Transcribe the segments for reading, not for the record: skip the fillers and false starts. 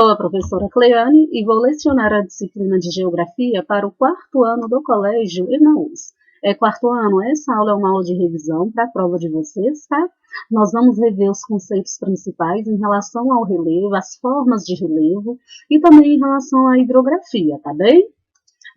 sou a professora Cleane e vou lecionar a disciplina de Geografia para o quarto ano do Colégio Emaús. Quarto ano, essa aula é uma aula de revisão para a prova de vocês, tá? Nós vamos rever os conceitos principais em relação ao relevo, as formas de relevo e também em relação à hidrografia, tá bem?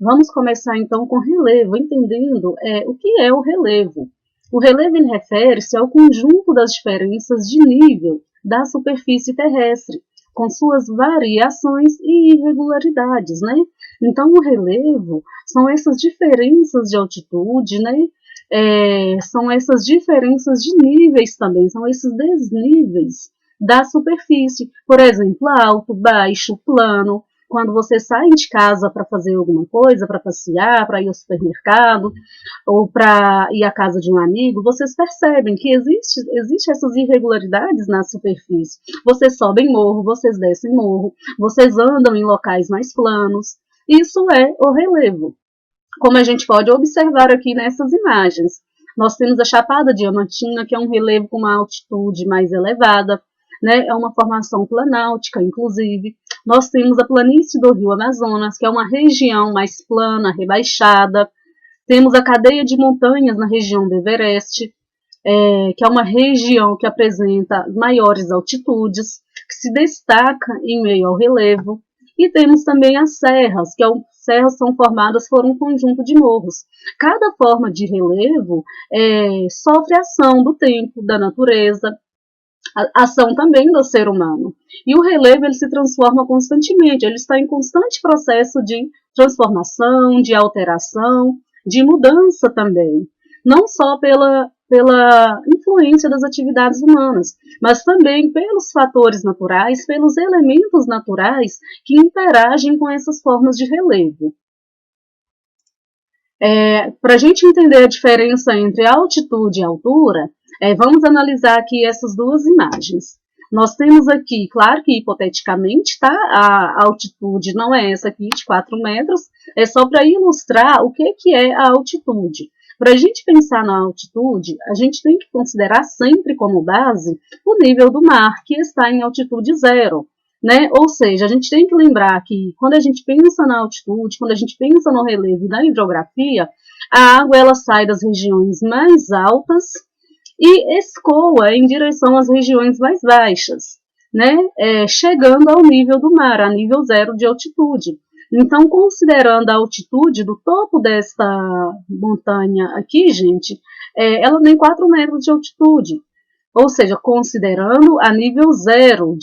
Vamos começar então com relevo, entendendo o que é o relevo. O relevo refere-se ao conjunto das diferenças de nível da superfície terrestre, com suas variações e irregularidades, né? Então, o relevo são essas diferenças de altitude, né? São essas diferenças de níveis também, são esses desníveis da superfície. Por exemplo, alto, baixo, plano. Quando você sai de casa para fazer alguma coisa, para passear, para ir ao supermercado, ou para ir à casa de um amigo, vocês percebem que existe essas irregularidades na superfície. Vocês sobem morro, vocês descem morro, vocês andam em locais mais planos. Isso é o relevo. Como a gente pode observar aqui nessas imagens. Nós temos a Chapada Diamantina, que é um relevo com uma altitude mais elevada, né? É uma formação planáltica, inclusive. Nós temos a planície do Rio Amazonas, que é uma região mais plana, rebaixada. Temos a cadeia de montanhas na região do Everest, que é uma região que apresenta maiores altitudes, que se destaca em meio ao relevo. E temos também as serras, serras são formadas por um conjunto de morros. Cada forma de relevo sofre ação do tempo, da natureza, ação também do ser humano. E o relevo ele se transforma constantemente, ele está em constante processo de transformação, de alteração, de mudança também. Não só pela influência das atividades humanas, mas também pelos fatores naturais, pelos elementos naturais que interagem com essas formas de relevo. Para a gente entender a diferença entre altitude e altura, vamos analisar aqui essas duas imagens. Nós temos aqui, claro que hipoteticamente, tá? A altitude não é essa aqui de 4 metros, é só para ilustrar o que é a altitude. Para a gente pensar na altitude, a gente tem que considerar sempre como base o nível do mar, que está em altitude zero. Né? Ou seja, a gente tem que lembrar que quando a gente pensa na altitude, quando a gente pensa no relevo e na hidrografia, a água ela sai das regiões mais altas e escoa em direção às regiões mais baixas, né? Chegando ao nível do mar, a nível zero de altitude. Então, considerando a altitude do topo desta montanha aqui, gente, ela tem 4 metros de altitude. Ou seja, considerando a nível zero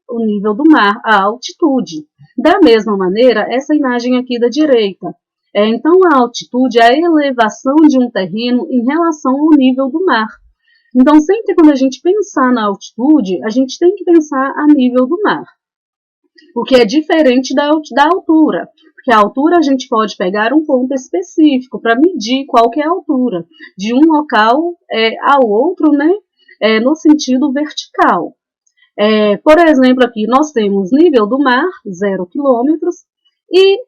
o nível do mar, a altitude. Da mesma maneira, essa imagem aqui da direita. Então, a altitude é a elevação de um terreno em relação ao nível do mar. Então, sempre quando a gente pensar na altitude, a gente tem que pensar a nível do mar. O que é diferente da altura. Porque a altura a gente pode pegar um ponto específico para medir qual que é a altura de um local ao outro, né? No sentido vertical. Por exemplo, aqui nós temos nível do mar, 0 km, e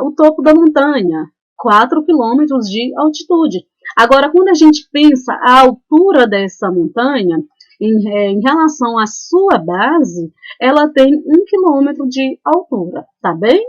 o topo da montanha, 4 km de altitude. Agora, quando a gente pensa a altura dessa montanha, em relação à sua base, ela tem 1 km de altura, tá bem?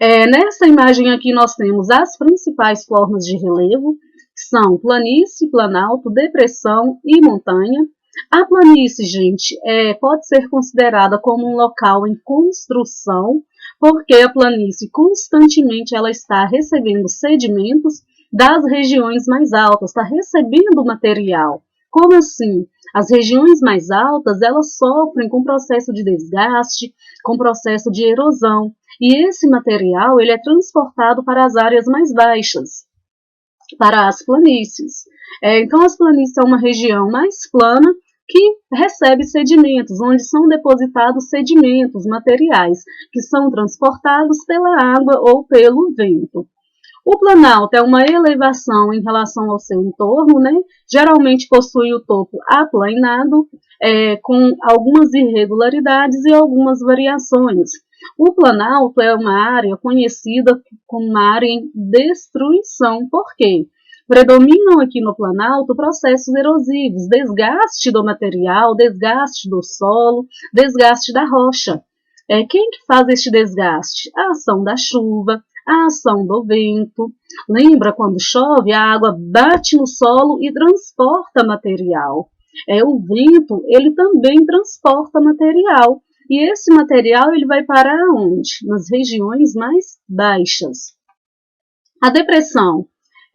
Nessa imagem aqui nós temos as principais formas de relevo, que são planície, planalto, depressão e montanha. A planície, gente, pode ser considerada como um local em construção, porque a planície constantemente ela está recebendo sedimentos das regiões mais altas, está recebendo material. Como assim? As regiões mais altas, elas sofrem com processo de desgaste, com processo de erosão, e esse material ele é transportado para as áreas mais baixas, para as planícies. Então, as planícies é uma região mais plana que recebe sedimentos, onde são depositados sedimentos, materiais, que são transportados pela água ou pelo vento. O planalto é uma elevação em relação ao seu entorno, né? Geralmente possui o topo aplanado, com algumas irregularidades e algumas variações. O planalto é uma área conhecida como uma área em destruição. Por quê? Predominam aqui no Planalto processos erosivos, desgaste do material, desgaste do solo, desgaste da rocha. Quem que faz este desgaste? A ação da chuva, a ação do vento. Lembra quando chove, a água bate no solo e transporta material. O vento, ele também transporta material. E esse material ele vai parar onde? Nas regiões mais baixas. A depressão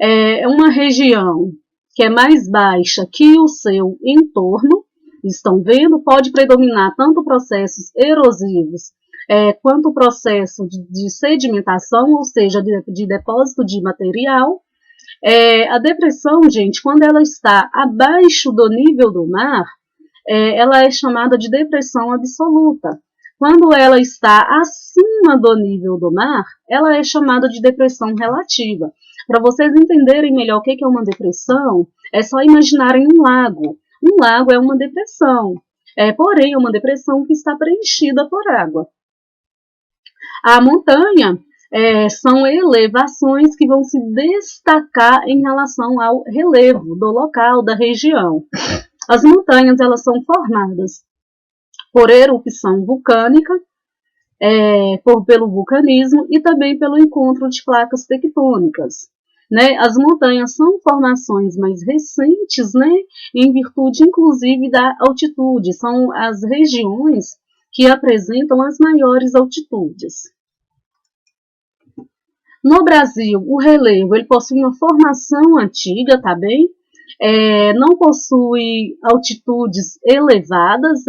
é uma região que é mais baixa que o seu entorno. Estão vendo? Pode predominar tanto processos erosivos quanto o processo de sedimentação, ou seja, de depósito de material. A depressão, gente, quando ela está abaixo do nível do mar, ela é chamada de depressão absoluta. Quando ela está acima do nível do mar, ela é chamada de depressão relativa. Para vocês entenderem melhor o que é uma depressão, é só imaginarem um lago. Um lago é uma depressão, porém é uma depressão que está preenchida por água. A montanha são elevações que vão se destacar em relação ao relevo do local, da região. As montanhas elas são formadas por erupção vulcânica, pelo vulcanismo e também pelo encontro de placas tectônicas. As montanhas são formações mais recentes, em virtude inclusive da altitude, são as regiões que apresentam as maiores altitudes. No Brasil, o relevo ele possui uma formação antiga, tá bem? Não possui altitudes elevadas,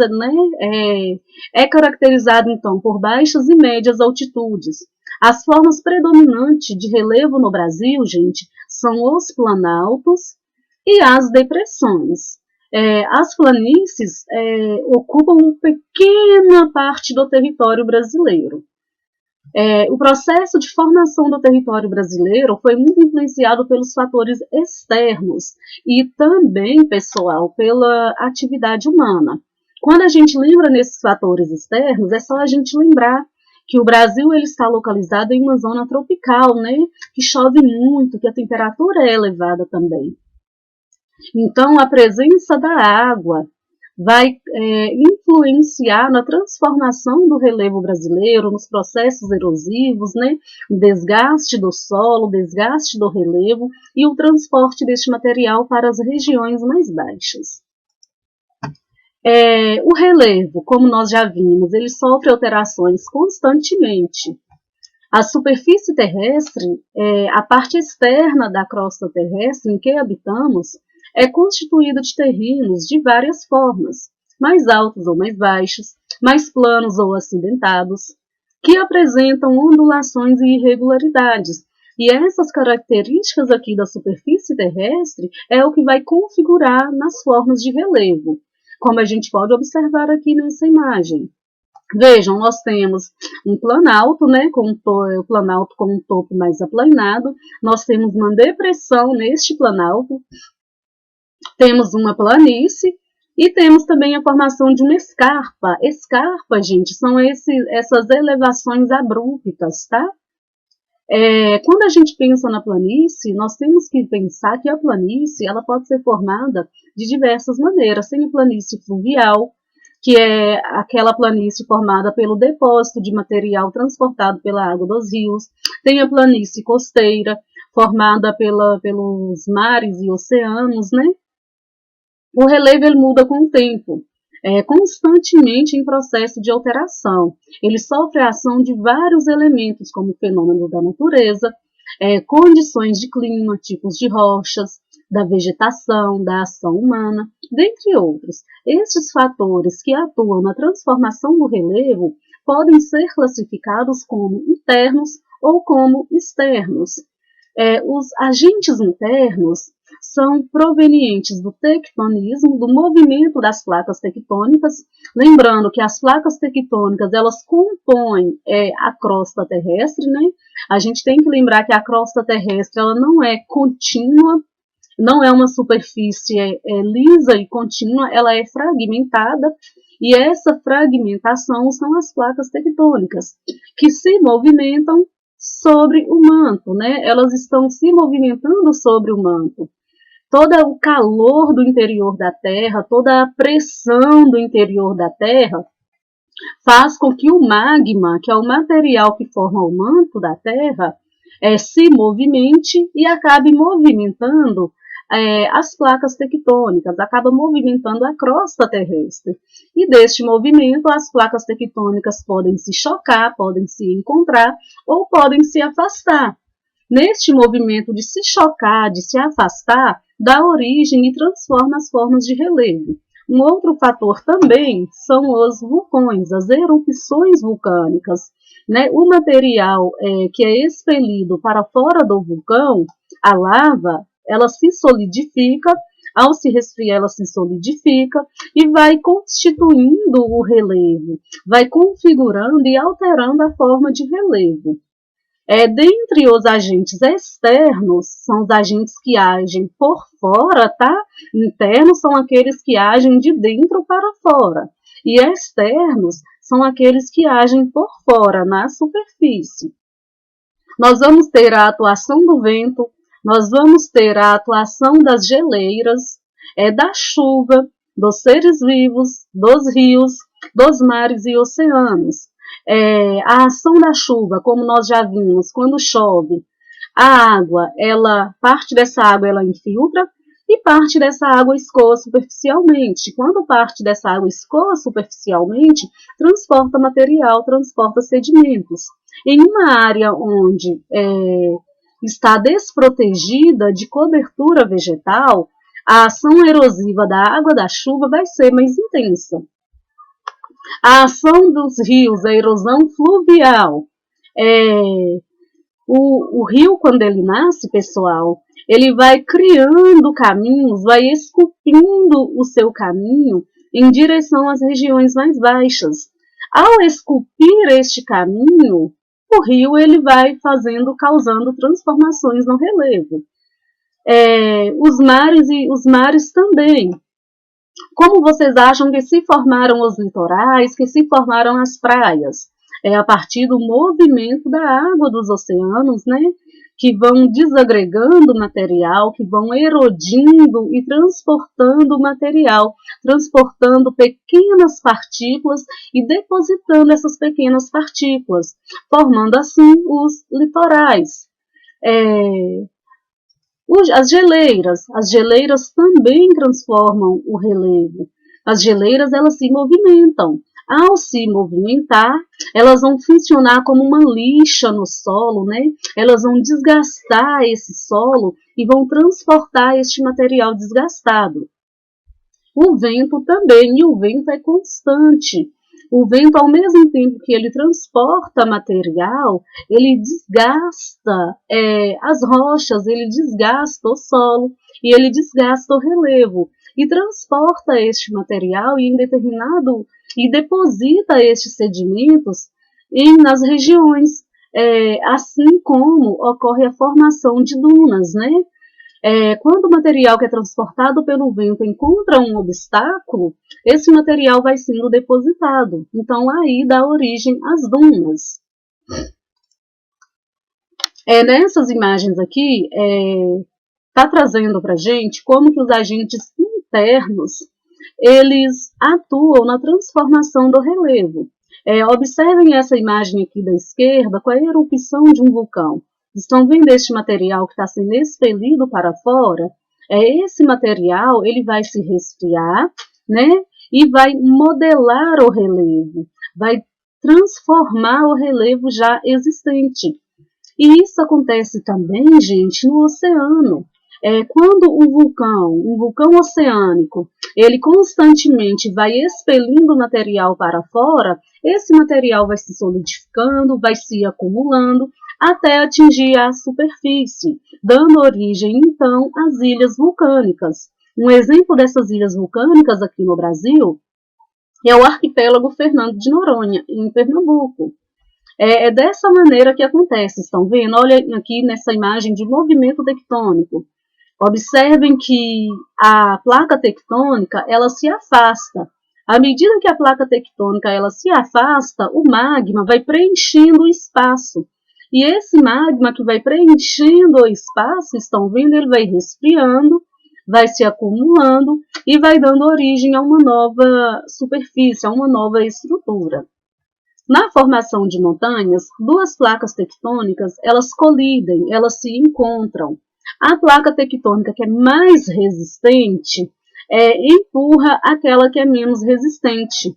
é caracterizado então por baixas e médias altitudes. As formas predominantes de relevo no Brasil, gente, são os planaltos e as depressões. As planícies ocupam uma pequena parte do território brasileiro. O processo de formação do território brasileiro foi muito influenciado pelos fatores externos e também, pessoal, pela atividade humana. Quando a gente lembra nesses fatores externos, é só a gente lembrar que o Brasil ele está localizado em uma zona tropical, que chove muito, que a temperatura é elevada também. Então, a presença da água vai influenciar na transformação do relevo brasileiro, nos processos erosivos, o desgaste do solo, o desgaste do relevo e o transporte deste material para as regiões mais baixas. O relevo, como nós já vimos, ele sofre alterações constantemente. A superfície terrestre, a parte externa da crosta terrestre em que habitamos, é constituída de terrenos de várias formas, mais altos ou mais baixos, mais planos ou acidentados, que apresentam ondulações e irregularidades. E essas características aqui da superfície terrestre é o que vai configurar nas formas de relevo, como a gente pode observar aqui nessa imagem. Vejam, nós temos um planalto, o planalto com um topo mais aplanado, nós temos uma depressão neste planalto, temos uma planície e temos também a formação de uma escarpa. Escarpa, gente, são essas elevações abruptas, tá? Quando a gente pensa na planície, nós temos que pensar que a planície ela pode ser formada de diversas maneiras. Tem a planície fluvial, que é aquela planície formada pelo depósito de material transportado pela água dos rios. Tem a planície costeira, formada pelos mares e oceanos, O relevo ele muda com o tempo, constantemente em processo de alteração. Ele sofre a ação de vários elementos, como fenômenos da natureza, condições de clima, tipos de rochas, da vegetação, da ação humana, dentre outros. Estes fatores que atuam na transformação do relevo podem ser classificados como internos ou como externos. Os agentes internos são provenientes do tectonismo, do movimento das placas tectônicas, lembrando que as placas tectônicas elas compõem a crosta terrestre, A gente tem que lembrar que a crosta terrestre ela não é contínua, não é uma superfície lisa e contínua, ela é fragmentada, e essa fragmentação são as placas tectônicas, que se movimentam sobre o manto, né? Elas estão se movimentando sobre o manto. Todo o calor do interior da Terra, toda a pressão do interior da Terra, faz com que o magma, que é o material que forma o manto da Terra, se movimente e acabe movimentando as placas tectônicas, acaba movimentando a crosta terrestre. E deste movimento, as placas tectônicas podem se chocar, podem se encontrar ou podem se afastar. Neste movimento de se chocar, de se afastar, dá origem e transforma as formas de relevo. Um outro fator também são os vulcões, as erupções vulcânicas. Né? O material que é expelido para fora do vulcão, a lava, ela se solidifica, ao se resfriar ela se solidifica e vai constituindo o relevo, vai configurando e alterando a forma de relevo. Dentre os agentes externos, são os agentes que agem por fora, tá? Internos são aqueles que agem de dentro para fora. E externos são aqueles que agem por fora, na superfície. Nós vamos ter a atuação do vento, nós vamos ter a atuação das geleiras, da chuva, dos seres vivos, dos rios, dos mares e oceanos. A ação da chuva, como nós já vimos, quando chove, a água, parte dessa água ela infiltra e parte dessa água escoa superficialmente. Quando parte dessa água escoa superficialmente, transporta material, transporta sedimentos. Em uma área onde está desprotegida de cobertura vegetal, a ação erosiva da água da chuva vai ser mais intensa. A ação dos rios, a erosão fluvial. O rio, quando ele nasce, pessoal, ele vai criando caminhos, vai esculpindo o seu caminho em direção às regiões mais baixas. Ao esculpir este caminho, o rio ele vai causando transformações no relevo. Os mares também. Como vocês acham que se formaram os litorais, que se formaram as praias? A partir do movimento da água dos oceanos, né? Que vão desagregando material, que vão erodindo e transportando material, transportando pequenas partículas e depositando essas pequenas partículas, formando assim os litorais. As geleiras também transformam o relevo. As geleiras, elas se movimentam. Ao se movimentar, elas vão funcionar como uma lixa no solo, né? Elas vão desgastar esse solo e vão transportar este material desgastado. O vento também, e o vento é constante. O vento, ao mesmo tempo que ele transporta material, ele desgasta as rochas, ele desgasta o solo e ele desgasta o relevo e transporta este material e deposita estes sedimentos nas regiões, assim como ocorre a formação de dunas, né? Quando o material que é transportado pelo vento encontra um obstáculo, esse material vai sendo depositado. Então, aí dá origem às dunas. Nessas imagens aqui, está trazendo para a gente como que os agentes internos, eles atuam na transformação do relevo. Observem essa imagem aqui da esquerda com a erupção de um vulcão. Estão vendo este material que está sendo expelido para fora? Esse material ele vai se resfriar, né? E vai modelar o relevo, vai transformar o relevo já existente. E isso acontece também, gente, no oceano. Quando um vulcão oceânico, ele constantemente vai expelindo material para fora, esse material vai se solidificando, vai se acumulando, até atingir a superfície, dando origem, então, às ilhas vulcânicas. Um exemplo dessas ilhas vulcânicas aqui no Brasil é o arquipélago Fernando de Noronha, em Pernambuco. É dessa maneira que acontece, estão vendo? Olha aqui nessa imagem de movimento tectônico. Observem que a placa tectônica, ela se afasta. À medida que a placa tectônica ela se afasta, o magma vai preenchendo o espaço. E esse magma que vai preenchendo o espaço, estão vendo, ele vai resfriando, vai se acumulando e vai dando origem a uma nova superfície, a uma nova estrutura. Na formação de montanhas, duas placas tectônicas, elas colidem, elas se encontram. A placa tectônica que é mais resistente empurra aquela que é menos resistente.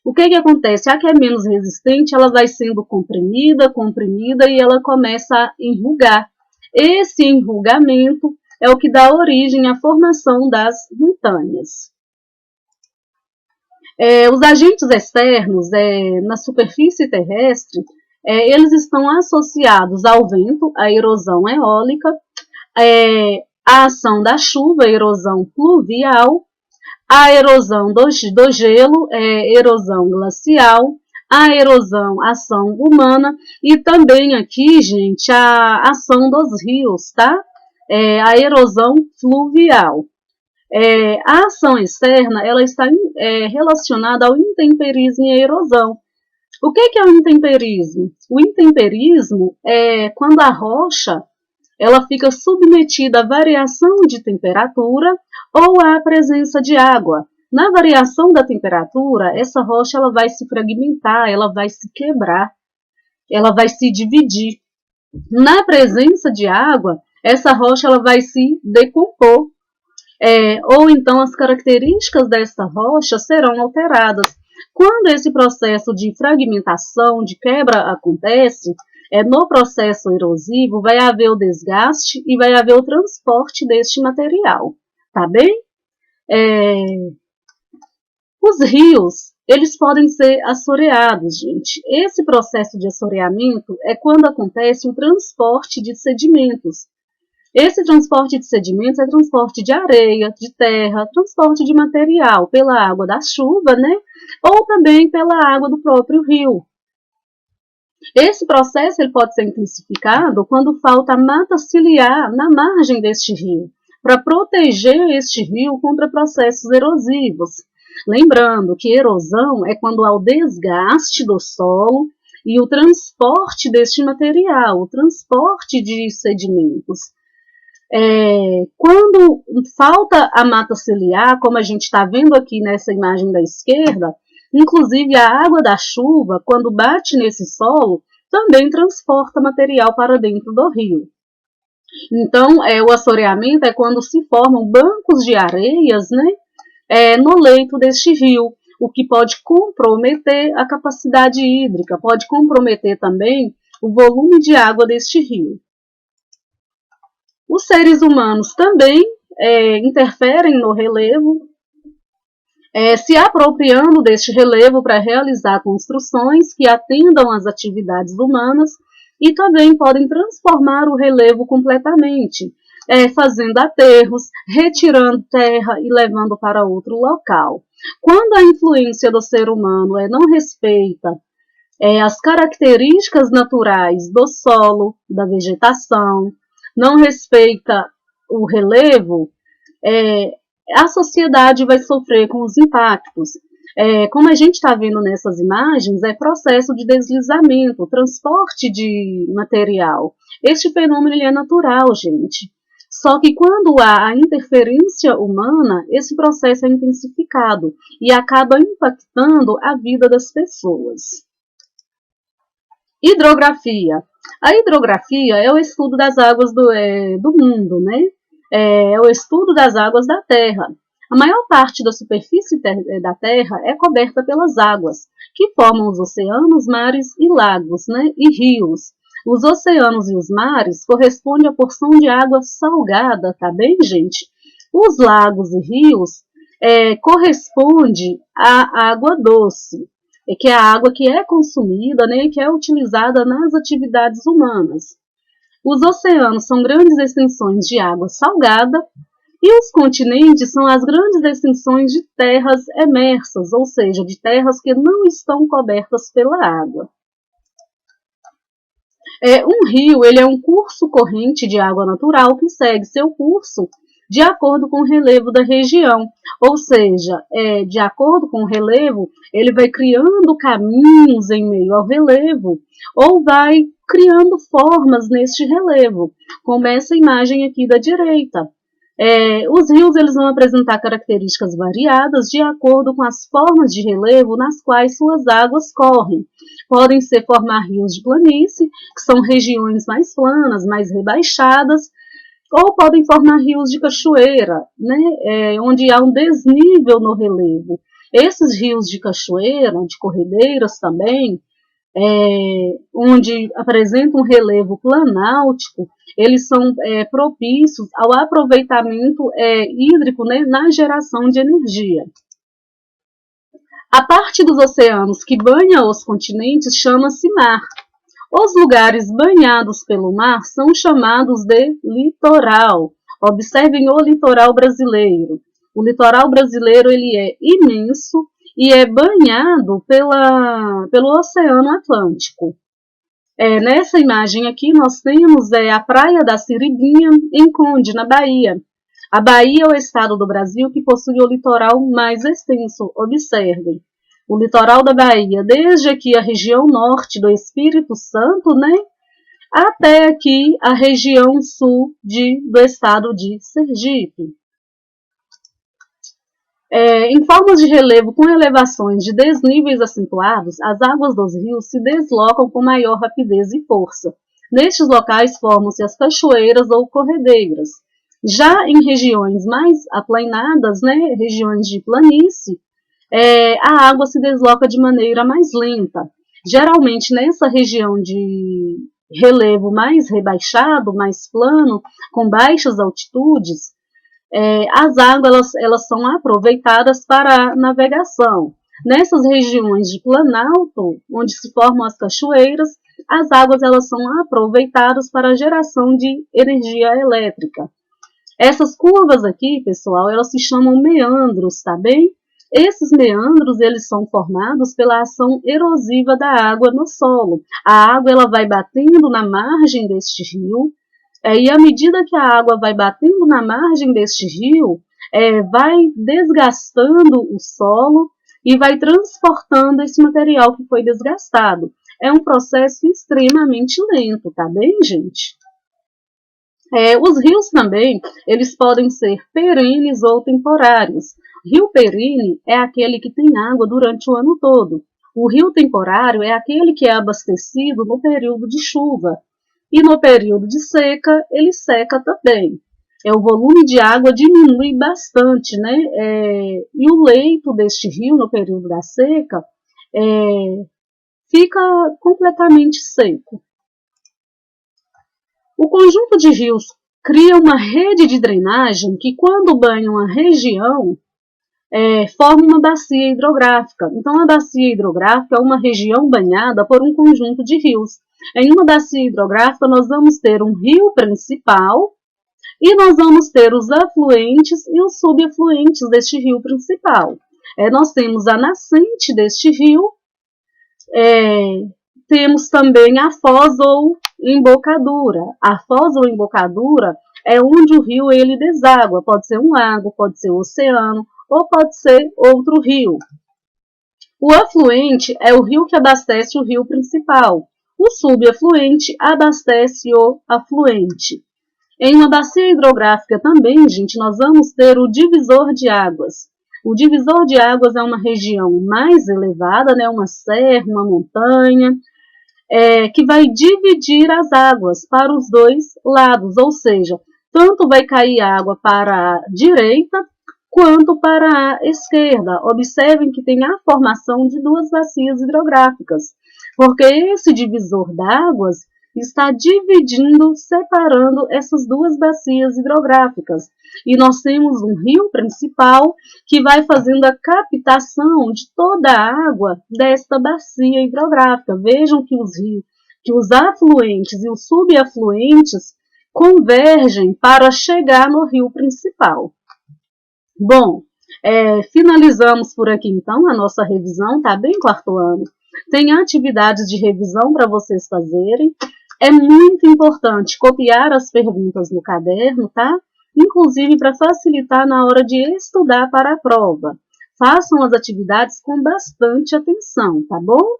O que acontece? A que é menos resistente, ela vai sendo comprimida, comprimida e ela começa a enrugar. Esse enrugamento é o que dá origem à formação das montanhas. Os agentes externos na superfície terrestre, eles estão associados ao vento, à erosão eólica, à ação da chuva, erosão pluvial, a erosão do gelo, erosão glacial, a erosão, ação humana, e também aqui, gente, a ação dos rios, tá? A erosão fluvial. A ação externa, ela está relacionada ao intemperismo e à erosão. O que é o intemperismo? O intemperismo é quando a rocha ela fica submetida à variação de temperatura ou à presença de água. Na variação da temperatura, essa rocha ela vai se fragmentar, ela vai se quebrar, ela vai se dividir. Na presença de água, essa rocha ela vai se decompor. Ou então as características dessa rocha serão alteradas. Quando esse processo de fragmentação, de quebra acontece, no processo erosivo vai haver o desgaste e vai haver o transporte deste material, tá bem? Os rios, eles podem ser assoreados, gente. Esse processo de assoreamento é quando acontece o transporte de sedimentos. Esse transporte de sedimentos é transporte de areia, de terra, transporte de material pela água da chuva, né? Ou também pela água do próprio rio. Esse processo ele pode ser intensificado quando falta mata ciliar na margem deste rio, para proteger este rio contra processos erosivos. Lembrando que erosão é quando há o desgaste do solo e o transporte deste material, o transporte de sedimentos. Quando falta a mata ciliar, como a gente está vendo aqui nessa imagem da esquerda, inclusive a água da chuva, quando bate nesse solo, também transporta material para dentro do rio. Então, o assoreamento é quando se formam bancos de areias, né, no leito deste rio, o que pode comprometer a capacidade hídrica, pode comprometer também o volume de água deste rio. Os seres humanos também interferem no relevo, se apropriando deste relevo para realizar construções que atendam às atividades humanas e também podem transformar o relevo completamente, fazendo aterros, retirando terra e levando para outro local. Quando a influência do ser humano não respeita as características naturais do solo, da vegetação, não respeita o relevo, a sociedade vai sofrer com os impactos. Como a gente está vendo nessas imagens, é processo de deslizamento, transporte de material. Este fenômeno ele é natural, gente. Só que quando há a interferência humana, esse processo é intensificado e acaba impactando a vida das pessoas. Hidrografia. A hidrografia é o estudo das águas do mundo, né? É o estudo das águas da Terra. A maior parte da superfície da Terra é coberta pelas águas, que formam os oceanos, mares e lagos, né? E rios. Os oceanos e os mares correspondem à porção de água salgada, tá bem, gente? Os lagos e rios correspondem à água doce, que é a água que é consumida, né, e que é utilizada nas atividades humanas. Os oceanos são grandes extensões de água salgada e os continentes são as grandes extensões de terras emersas, ou seja, de terras que não estão cobertas pela água. Um rio ele é um curso corrente de água natural que segue seu curso de acordo com o relevo da região. Ou seja, de acordo com o relevo, ele vai criando caminhos em meio ao relevo, ou vai criando formas neste relevo, como essa imagem aqui da direita. Os rios eles vão apresentar características variadas de acordo com as formas de relevo nas quais suas águas correm. Podem formar rios de planície, que são regiões mais planas, mais rebaixadas, ou podem formar rios de cachoeira, né, onde há um desnível no relevo. Esses rios de cachoeira, de corredeiras também, onde apresenta um relevo planáltico, eles são propícios ao aproveitamento hídrico, né, na geração de energia. A parte dos oceanos que banha os continentes chama-se mar. Os lugares banhados pelo mar são chamados de litoral. Observem o litoral brasileiro. O litoral brasileiro ele é imenso e é banhado pelo Oceano Atlântico. Nessa imagem aqui nós temos a Praia da Siriguinha, em Conde, na Bahia. A Bahia é o estado do Brasil que possui o litoral mais extenso. Observem. O litoral da Bahia, desde aqui a região norte do Espírito Santo, né, até aqui a região sul do estado de Sergipe. Em formas de relevo com elevações de desníveis acentuados, as águas dos rios se deslocam com maior rapidez e força. Nestes locais formam-se as cachoeiras ou corredeiras. Já em regiões mais aplainadas, né, regiões de planície, a água se desloca de maneira mais lenta. Geralmente nessa região de relevo mais rebaixado, mais plano, com baixas altitudes, as águas elas são aproveitadas para a navegação. Nessas regiões de planalto, onde se formam as cachoeiras, as águas elas são aproveitadas para a geração de energia elétrica. Essas curvas aqui, pessoal, elas se chamam meandros, tá bem? Esses meandros eles são formados pela ação erosiva da água no solo. A água ela vai batendo na margem deste rio, e à medida que a água vai batendo na margem deste rio, vai desgastando o solo e vai transportando esse material que foi desgastado. É um processo extremamente lento, tá bem, gente? Os rios também, eles podem ser perenes ou temporários. Rio perene é aquele que tem água durante o ano todo. O rio temporário é aquele que é abastecido no período de chuva. E no período de seca, ele seca também. O volume de água diminui bastante, né? E o leito deste rio, no período da seca, fica completamente seco. O conjunto de rios cria uma rede de drenagem que, quando banha uma região, forma uma bacia hidrográfica. Então, a bacia hidrográfica é uma região banhada por um conjunto de rios. Em uma bacia hidrográfica, nós vamos ter um rio principal e nós vamos ter os afluentes e os subafluentes deste rio principal. Nós temos a nascente deste rio, temos também a foz ou embocadura. A foz ou embocadura é onde o rio ele deságua. Pode ser um lago, pode ser um oceano, ou pode ser outro rio. O afluente é o rio que abastece o rio principal. O subafluente abastece o afluente. Em uma bacia hidrográfica também, gente, nós vamos ter o divisor de águas. O divisor de águas é uma região mais elevada, né, uma serra, uma montanha, que vai dividir as águas para os dois lados, ou seja, tanto vai cair água para a direita quanto para a esquerda. Observem que tem a formação de duas bacias hidrográficas, porque esse divisor d'águas está dividindo, separando essas duas bacias hidrográficas. E nós temos um rio principal que vai fazendo a captação de toda a água desta bacia hidrográfica. Vejam que os afluentes e os subafluentes convergem para chegar no rio principal. Bom, finalizamos por aqui então a nossa revisão, tá bem, quarto ano? Tem atividades de revisão para vocês fazerem. É muito importante copiar as perguntas no caderno, tá? inclusive para facilitar na hora de estudar para a prova. Façam as atividades com bastante atenção, tá bom?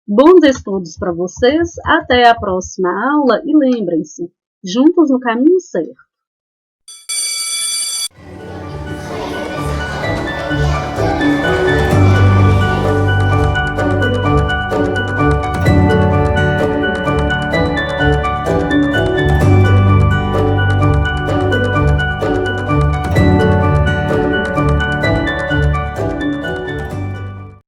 Bons estudos para vocês, até a próxima aula e lembrem-se, juntos no caminho certo.